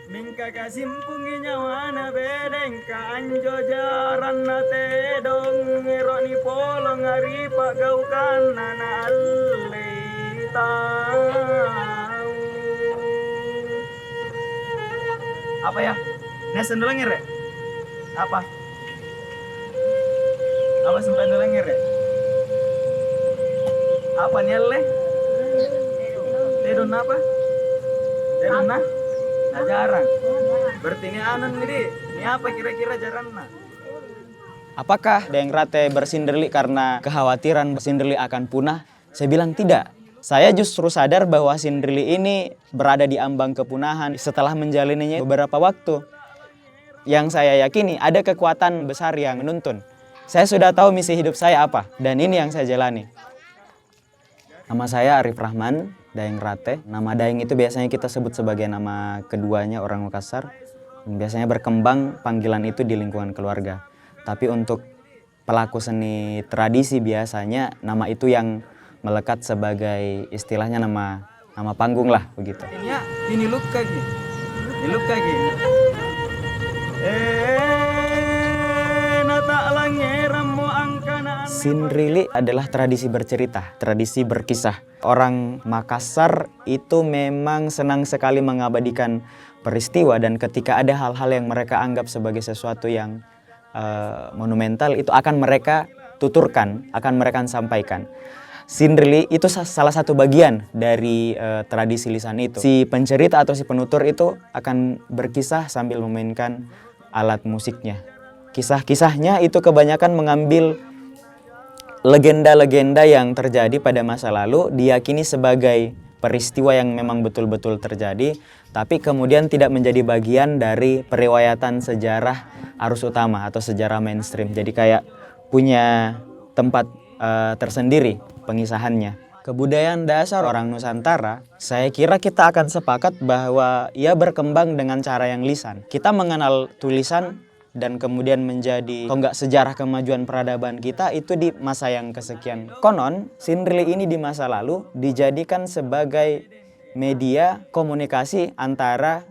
Mingka kasimpungi nyawana bedeng ka anjo jaran na tedong ngero ni polong aripa gau kan nana tahu. Apa ya? Nesen dulu ngere? Apa? Apa sempat dulu ngere? Apa nyele? Tedon apa? Tedon na? Nah jarang. Berarti ini anan nih, ini apa kira-kira jaranna? Apakah Dayeng Rate bersinderli karena kekhawatiran sinderli akan punah? Saya bilang tidak. Saya justru sadar bahwa sinderli ini berada di ambang kepunahan setelah menjalaninya beberapa waktu. Yang saya yakini ada kekuatan besar yang menuntun. Saya sudah tahu misi hidup saya apa, dan ini yang saya jalani. Nama saya Arif Rahman, Dayeng Rate. Nama Dayeng itu biasanya kita sebut sebagai nama keduanya orang Makassar. Biasanya berkembang panggilan itu di lingkungan keluarga. Tapi untuk pelaku seni tradisi biasanya nama itu yang melekat sebagai istilahnya nama panggung lah begitu. Ini luka gitu. Ini luka gitu. Sinderli adalah tradisi bercerita, tradisi berkisah. Orang Makassar itu memang senang sekali mengabadikan peristiwa, dan ketika ada hal-hal yang mereka anggap sebagai sesuatu yang monumental, itu akan mereka tuturkan, akan mereka sampaikan. Sinderli itu salah satu bagian dari tradisi lisan itu. Si pencerita atau si penutur itu akan berkisah sambil memainkan alat musiknya. Kisah-kisahnya itu kebanyakan mengambil legenda-legenda yang terjadi pada masa lalu, diyakini sebagai peristiwa yang memang betul-betul terjadi, tapi kemudian tidak menjadi bagian dari periwayatan sejarah arus utama atau sejarah mainstream. Jadi kayak punya tempat tersendiri pengisahannya. Kebudayaan dasar orang Nusantara, saya kira kita akan sepakat bahwa ia berkembang dengan cara yang lisan. Kita mengenal tulisan dan kemudian menjadi tonggak sejarah kemajuan peradaban kita itu di masa yang kesekian. Konon, sinderli ini di masa lalu dijadikan sebagai media komunikasi antara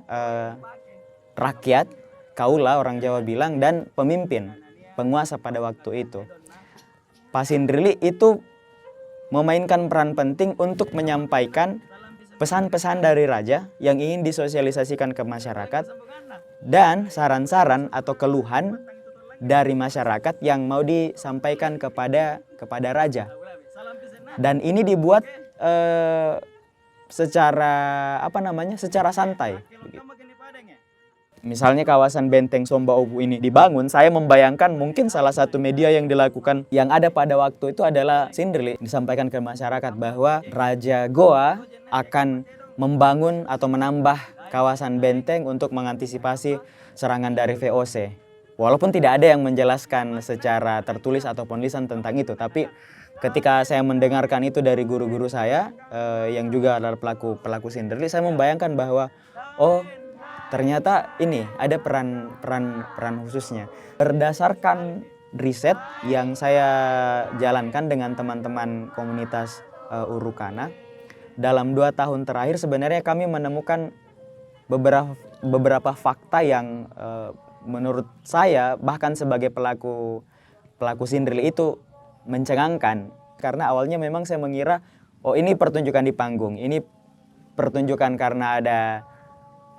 rakyat, kaula orang Jawa bilang, dan pemimpin, penguasa pada waktu itu. Pasinderli itu memainkan peran penting untuk menyampaikan pesan-pesan dari raja yang ingin disosialisasikan ke masyarakat, dan saran-saran atau keluhan dari masyarakat yang mau disampaikan kepada raja. Dan ini dibuat secara santai. Misalnya kawasan Benteng Somba Obu ini dibangun, saya membayangkan mungkin salah satu media yang dilakukan yang ada pada waktu itu adalah sinderli. Disampaikan ke masyarakat bahwa Raja Goa akan membangun atau menambah kawasan benteng untuk mengantisipasi serangan dari VOC. Walaupun tidak ada yang menjelaskan secara tertulis ataupun lisan tentang itu, tapi ketika saya mendengarkan itu dari guru-guru saya yang juga adalah pelaku sinderli, saya membayangkan bahwa ternyata ini ada peran khususnya. Berdasarkan riset yang saya jalankan dengan teman-teman komunitas Urukana, dalam 2 tahun terakhir sebenarnya kami menemukan beberapa fakta yang menurut saya bahkan sebagai pelaku sinderli itu mencengangkan. Karena awalnya memang saya mengira ini pertunjukan di panggung, ini pertunjukan karena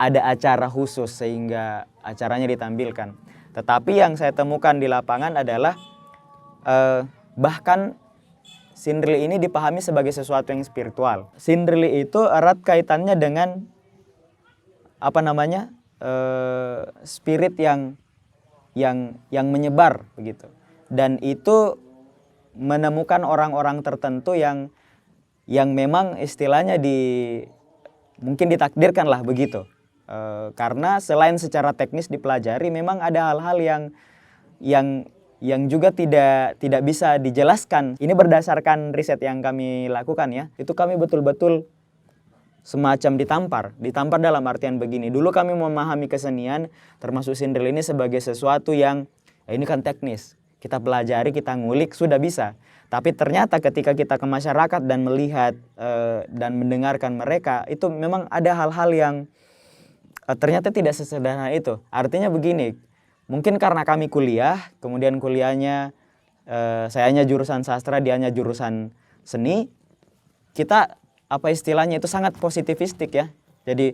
ada acara khusus sehingga acaranya ditampilkan. Tetapi yang saya temukan di lapangan adalah bahkan sinderli ini dipahami sebagai sesuatu yang spiritual. Sinderli itu erat kaitannya dengan spirit yang menyebar begitu. Dan itu menemukan orang-orang tertentu yang memang istilahnya mungkin ditakdirkan lah begitu. Karena selain secara teknis dipelajari, memang ada hal-hal yang juga tidak bisa dijelaskan. Ini berdasarkan riset yang kami lakukan ya. Itu kami betul-betul semacam ditampar dalam artian begini. Dulu kami memahami kesenian termasuk sinderli ini sebagai sesuatu yang ini kan teknis. Kita pelajari, kita ngulik, sudah bisa. Tapi ternyata ketika kita ke masyarakat dan melihat dan mendengarkan mereka, itu memang ada hal-hal yang ternyata tidak sesederhana itu. Artinya begini, mungkin karena kami kuliah, kemudian kuliahnya sayanya jurusan sastra, dianya jurusan seni, kita apa istilahnya itu sangat positivistik ya. Jadi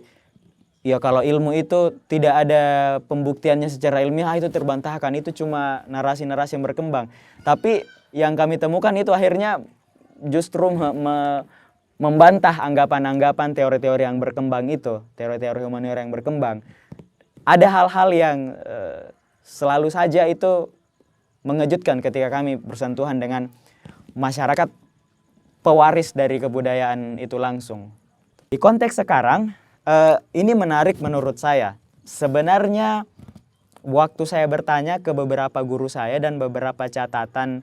ya kalau ilmu itu tidak ada pembuktiannya secara ilmiah, itu terbantahkan, itu cuma narasi-narasi yang berkembang. Tapi yang kami temukan itu akhirnya justru membantah anggapan-anggapan teori-teori yang berkembang itu, teori-teori humaniora yang berkembang. Ada hal-hal yang selalu saja itu mengejutkan ketika kami bersentuhan dengan masyarakat pewaris dari kebudayaan itu langsung. Di konteks sekarang, ini menarik menurut saya. Sebenarnya waktu saya bertanya ke beberapa guru saya dan beberapa catatan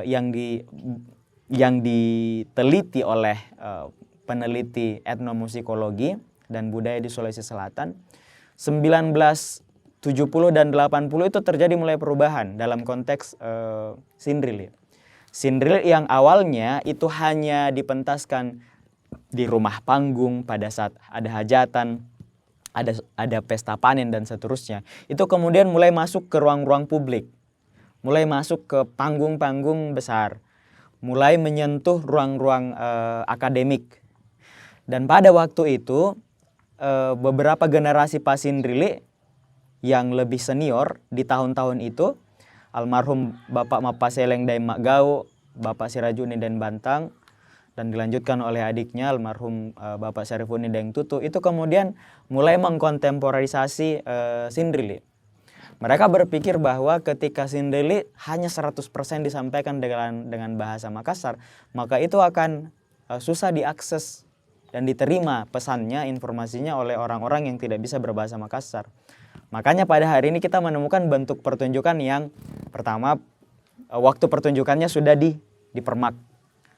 yang diteliti oleh peneliti etnomusikologi dan budaya di Sulawesi Selatan, 1970 dan 80 itu terjadi mulai perubahan dalam konteks sindrili. Sindrili yang awalnya itu hanya dipentaskan di rumah panggung pada saat ada hajatan, ada pesta panen dan seterusnya. Itu kemudian mulai masuk ke ruang-ruang publik, mulai masuk ke panggung-panggung besar, mulai menyentuh ruang-ruang akademik. Dan pada waktu itu beberapa generasi pasindrili yang lebih senior di tahun-tahun itu, almarhum Bapak Mapaseleng Daim Makgau, Bapak Sirajuni dan Bantang, dan dilanjutkan oleh adiknya almarhum Bapak Syarifuni Daeng Tutu, itu kemudian mulai mengkontemporarisasi sindrili. Mereka berpikir bahwa ketika sindrili hanya 100% disampaikan dengan bahasa Makassar, maka itu akan susah diakses dan diterima pesannya, informasinya oleh orang-orang yang tidak bisa berbahasa Makassar. Makanya pada hari ini kita menemukan bentuk pertunjukan yang pertama, waktu pertunjukannya sudah dipermak,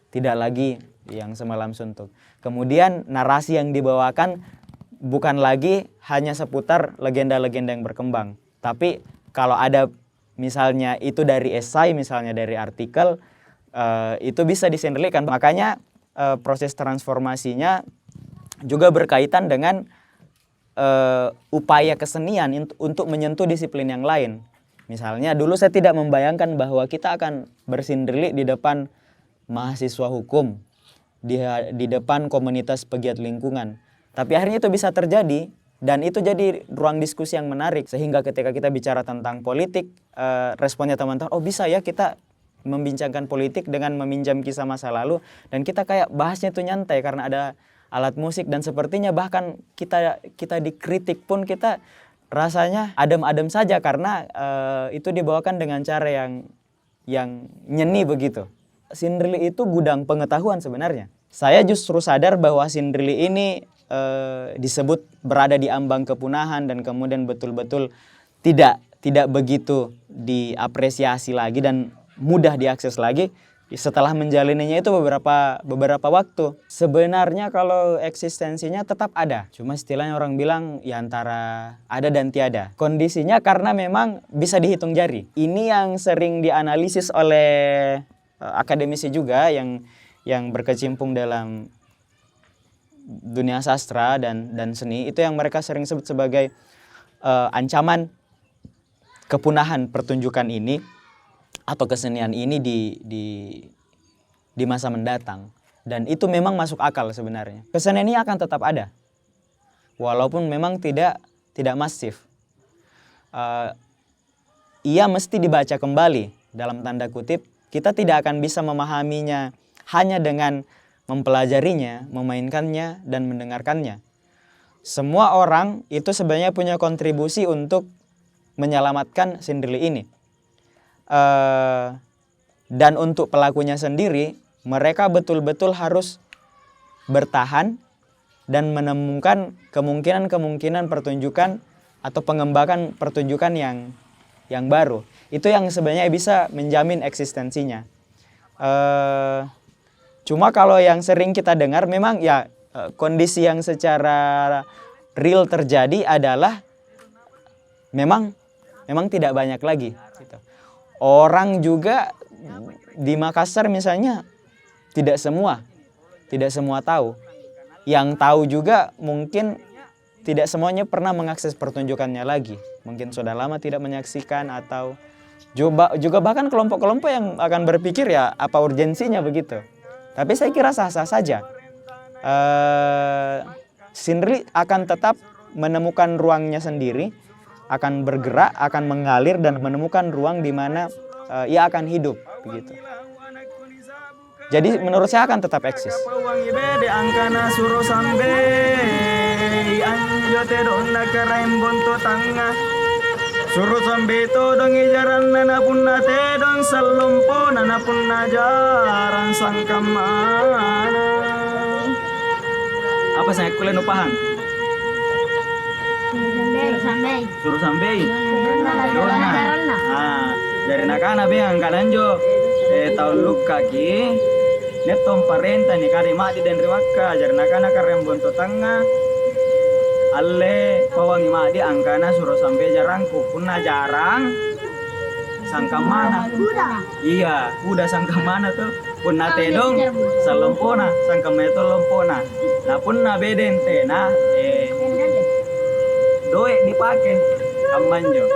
tidak lagi yang semalam suntuk. Kemudian narasi yang dibawakan bukan lagi hanya seputar legenda-legenda yang berkembang. Tapi kalau ada misalnya itu dari esai, misalnya dari artikel, itu bisa disendelikan. Makanya proses transformasinya juga berkaitan dengan upaya kesenian untuk menyentuh disiplin yang lain. Misalnya dulu saya tidak membayangkan bahwa kita akan bersindrili di depan mahasiswa hukum, di depan komunitas pegiat lingkungan. Tapi akhirnya itu bisa terjadi dan itu jadi ruang diskusi yang menarik. Sehingga ketika kita bicara tentang politik, responnya teman-teman, oh bisa ya kita membincangkan politik dengan meminjam kisah masa lalu. Dan kita kayak bahasnya itu nyantai karena ada alat musik dan sepertinya bahkan kita dikritik pun kita rasanya adem-adem saja karena itu dibawakan dengan cara yang nyeni begitu. Sindrili itu gudang pengetahuan sebenarnya. Saya justru sadar bahwa sindrili ini disebut berada di ambang kepunahan dan kemudian betul-betul tidak begitu diapresiasi lagi dan mudah diakses lagi setelah menjalaninya itu beberapa waktu. Sebenarnya kalau eksistensinya tetap ada, cuma istilahnya orang bilang ya antara ada dan tiada. Kondisinya karena memang bisa dihitung jari. Ini yang sering dianalisis oleh akademisi juga yang berkecimpung dalam dunia sastra dan seni, itu yang mereka sering sebut sebagai ancaman kepunahan pertunjukan ini atau kesenian ini di masa mendatang. Dan itu memang masuk akal sebenarnya. Kesenian ini akan tetap ada walaupun memang tidak masif. Ia mesti dibaca kembali dalam tanda kutip. Kita tidak akan bisa memahaminya hanya dengan mempelajarinya, memainkannya, dan mendengarkannya. Semua orang itu sebenarnya punya kontribusi untuk menyelamatkan sindrili ini. Dan untuk pelakunya sendiri, mereka betul-betul harus bertahan dan menemukan kemungkinan-kemungkinan pertunjukan atau pengembangan pertunjukan yang baru. Itu yang sebenarnya bisa menjamin eksistensinya. Cuma kalau yang sering kita dengar memang ya kondisi yang secara real terjadi adalah memang tidak banyak lagi. Gitu. Orang juga di Makassar misalnya tidak semua tidak semua tahu. Yang tahu juga mungkin tidak semuanya pernah mengakses pertunjukannya lagi. Mungkin sudah lama tidak menyaksikan atau juga bahkan kelompok-kelompok yang akan berpikir ya apa urgensinya begitu. Tapi saya kira sah-sah saja. Sindri akan tetap menemukan ruangnya sendiri, akan bergerak, akan mengalir dan menemukan ruang di mana ia akan hidup begitu. Jadi menurut saya akan tetap eksis. Suruh sampai itu dong ijaran nana pun nate dong selumpo nana pun najaran sangkamana. Apa saya kulen upahan? Suruh sampai. Dari nakana biang kalanjo tahun luka ki netom parenta ni kari mak di den riwaka jar nakana karem bonto tanga. Alle pawangi madi angkana suruh sampai jarangku punna jarang sangka mana iya udah sangka mana tuh punna tedong salompona sangka meto lompona nah punna beden tena doe dipake kamanjo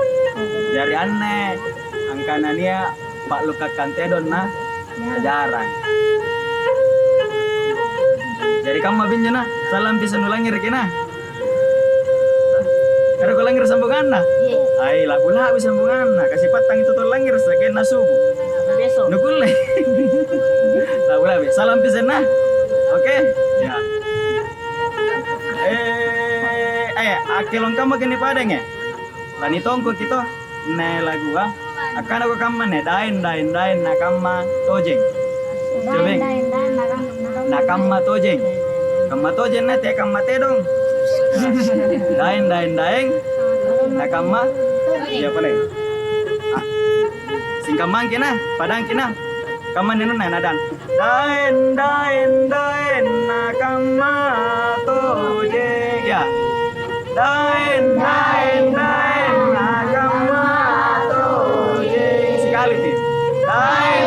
jari aneh angkana nia pak luka kantedon nah jarang jadi kamu binjena salam bisa nulangir kena. Karena kau langir sambungan na, ay lagu sambungan na, kasih patang itu tuh langir sekian nasubu, nukule, lagu salam pisan na, oke, ya, akilong kamu kini padeng ya, lani tongko kita, ne lagu akan aku kaman ne, dain nakama tojeng, cobeng, nakama tojeng ne te kama te dong. Daeng nakama ya boleh singkamang kina padang kina kaman nenu nadan daeng nakama toje ya daeng nakama toje sekali sih daeng